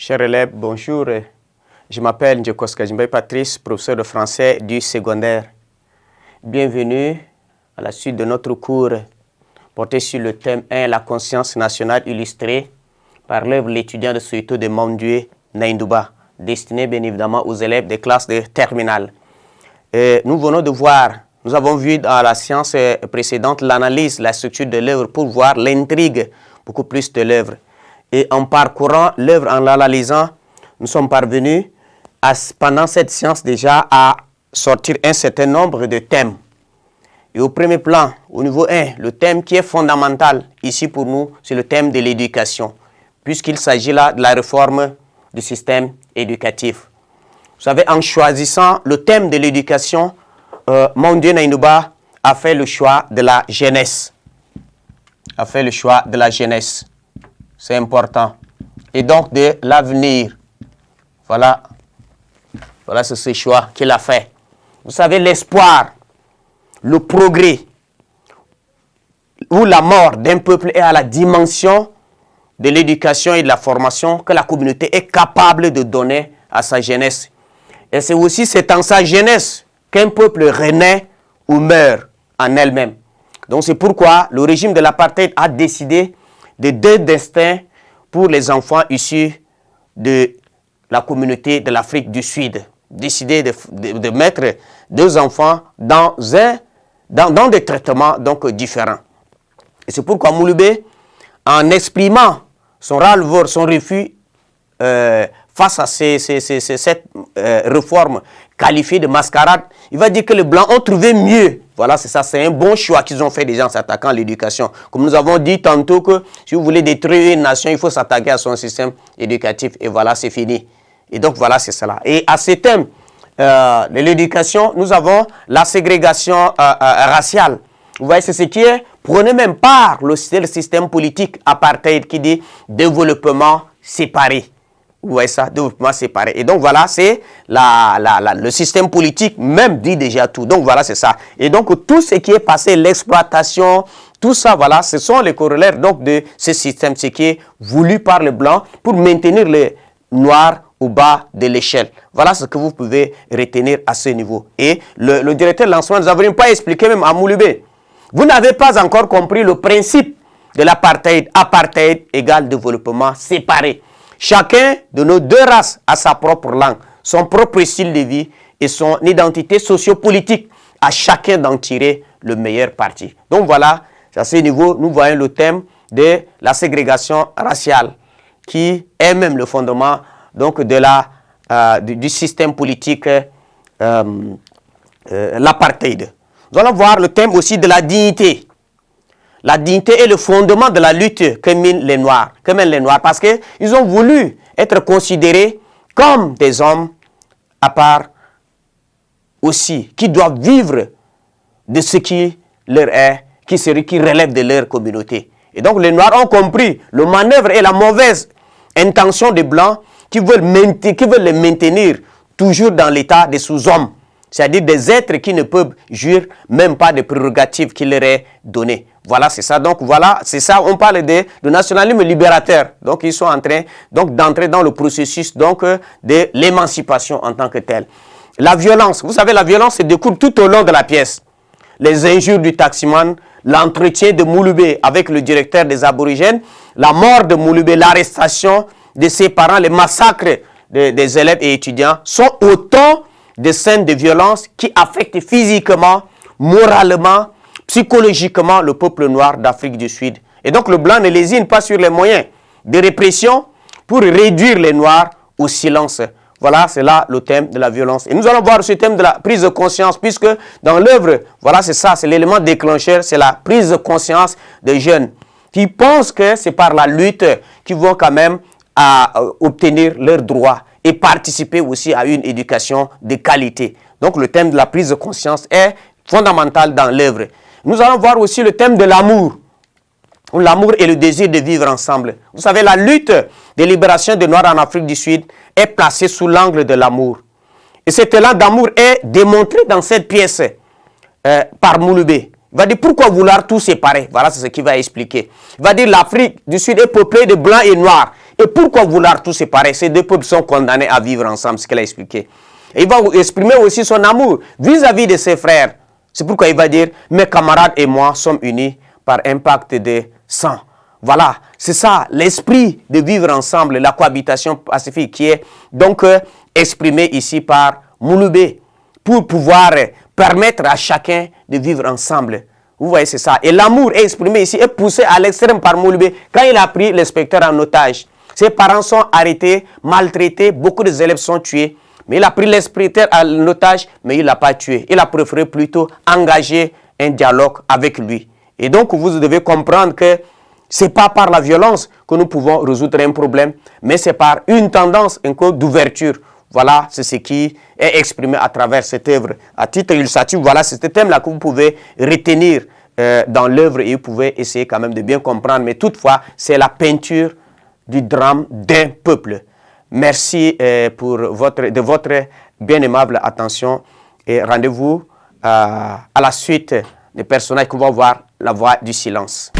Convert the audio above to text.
Chers élèves, bonjour. Je m'appelle Ndjekos Kajimbe Patrice, professeur de français du secondaire. Bienvenue à la suite de notre cours porté sur le thème 1, la conscience nationale illustrée par l'œuvre L'étudiant de Soweto de Mamdoué Naindouba, destiné bien évidemment aux élèves des classes de terminale. Nous venons de voir, nous avons vu dans la séance précédente l'analyse, la structure de l'œuvre pour voir l'intrigue beaucoup plus de l'œuvre. Et en parcourant l'œuvre, en l'analysant, nous sommes parvenus pendant cette séance déjà à sortir un certain nombre de thèmes. Et au premier plan, au niveau 1, le thème qui est fondamental ici pour nous, c'est le thème de l'éducation, puisqu'il s'agit là de la réforme du système éducatif. Vous savez, en choisissant le thème de l'éducation, Mamdoué Naindouba a fait le choix de la jeunesse. C'est important. Et donc de l'avenir. Voilà c'est ce choix qu'il a fait. Vous savez, l'espoir, le progrès ou la mort d'un peuple est à la dimension de l'éducation et de la formation que la communauté est capable de donner à sa jeunesse. Et c'est aussi en sa jeunesse qu'un peuple renaît ou meurt en elle-même. Donc c'est pourquoi le régime de l'apartheid a décidé de deux destins pour les enfants issus de la communauté de l'Afrique du Sud. Décider de mettre deux enfants dans des traitements donc différents. Et c'est pourquoi Mouloubé, en exprimant son ras-le-bol, son refus face à cette réforme qualifiée de mascarade, il va dire que les Blancs ont trouvé mieux. Voilà, c'est ça, c'est un bon choix qu'ils ont fait déjà en s'attaquant à l'éducation. Comme nous avons dit tantôt que si vous voulez détruire une nation, il faut s'attaquer à son système éducatif. Et voilà, c'est fini. Et donc voilà, c'est cela. Et à ce thème de l'éducation, nous avons la ségrégation raciale. Vous voyez, c'est ce qui est prôné même par le système politique apartheid qui dit développement séparé. Vous voyez ça, développement séparé. Et donc voilà, c'est le système politique même dit déjà tout. Donc voilà, c'est ça. Et donc tout ce qui est passé, l'exploitation, tout ça, voilà, ce sont les corollaires donc de ce système, ce qui est voulu par les Blancs pour maintenir les Noirs au bas de l'échelle. Voilà ce que vous pouvez retenir à ce niveau. Et le directeur de l'enseignement nous avait pas expliqué même à Mouloubé. Vous n'avez pas encore compris le principe de l'apartheid. Apartheid égale développement séparé. Chacun de nos deux races a sa propre langue, son propre style de vie et son identité sociopolitique. À chacun d'en tirer le meilleur parti. Donc voilà, à ce niveau, nous voyons le thème de la ségrégation raciale, qui est même le fondement donc, du système politique, l'apartheid. Nous allons voir le thème aussi de la dignité. La dignité est le fondement de la lutte que mènent les Noirs, parce qu'ils ont voulu être considérés comme des hommes à part aussi, qui doivent vivre de ce qui leur est, qui relève de leur communauté. Et donc les Noirs ont compris le manœuvre et la mauvaise intention des Blancs qui veulent les maintenir toujours dans l'état des sous-hommes. C'est-à-dire des êtres qui ne peuvent jouir même pas des prérogatives qui leur est données. Voilà, c'est ça. Donc voilà, c'est ça. On parle de nationalisme libérateur. Donc ils sont en train d'entrer dans le processus de l'émancipation en tant que tel. La violence, vous savez, la violence se découle tout au long de la pièce. Les injures du taximan, l'entretien de Mouloubé avec le directeur des aborigènes, la mort de Mouloubé, l'arrestation de ses parents, les massacres des élèves et étudiants sont autant de scènes de violence qui affectent physiquement, moralement, psychologiquement le peuple noir d'Afrique du Sud. Et donc le Blanc ne lésine pas sur les moyens de répression pour réduire les Noirs au silence. Voilà, c'est là le thème de la violence. Et nous allons voir ce thème de la prise de conscience, puisque dans l'œuvre, voilà, c'est ça, c'est l'élément déclencheur, c'est la prise de conscience des jeunes qui pensent que c'est par la lutte qu'ils vont quand même obtenir leurs droits et participer aussi à une éducation de qualité. Donc le thème de la prise de conscience est fondamental dans l'œuvre. Nous allons voir aussi le thème de l'amour. L'amour et le désir de vivre ensemble. Vous savez, la lutte de libération des Noirs en Afrique du Sud est placée sous l'angle de l'amour. Et cet élan d'amour est démontré dans cette pièce par Mouloubé. Il va dire pourquoi vouloir tout séparer. Voilà, c'est ce qu'il va expliquer. Il va dire l'Afrique du Sud est peuplée de blancs et noirs. Et pourquoi vouloir tout séparer? Ces deux peuples sont condamnés à vivre ensemble, ce qu'il a expliqué. Et il va exprimer aussi son amour vis-à-vis de ses frères. C'est pourquoi il va dire, mes camarades et moi sommes unis par un pacte de sang. Voilà, c'est ça, l'esprit de vivre ensemble, la cohabitation pacifique qui est donc exprimée ici par Mouloubé pour pouvoir permettre à chacun de vivre ensemble. Vous voyez, c'est ça. Et l'amour est exprimé ici, est poussé à l'extrême par Mouloubé quand il a pris l'inspecteur en otage. Ses parents sont arrêtés, maltraités, beaucoup des élèves sont tués. Mais il a pris l'inspecteur en otage, mais il ne l'a pas tué. Il a préféré plutôt engager un dialogue avec lui. Et donc, vous devez comprendre que ce n'est pas par la violence que nous pouvons résoudre un problème, mais c'est par une tendance, un code d'ouverture. Voilà, c'est ce qui est exprimé à travers cette œuvre. À titre illustratif, voilà, c'est ce thème-là que vous pouvez retenir dans l'œuvre et vous pouvez essayer quand même de bien comprendre. Mais toutefois, c'est la peinture du drame d'un peuple. Merci pour de votre bien aimable attention et rendez-vous à la suite des personnages que vous allez voir, la voix du silence.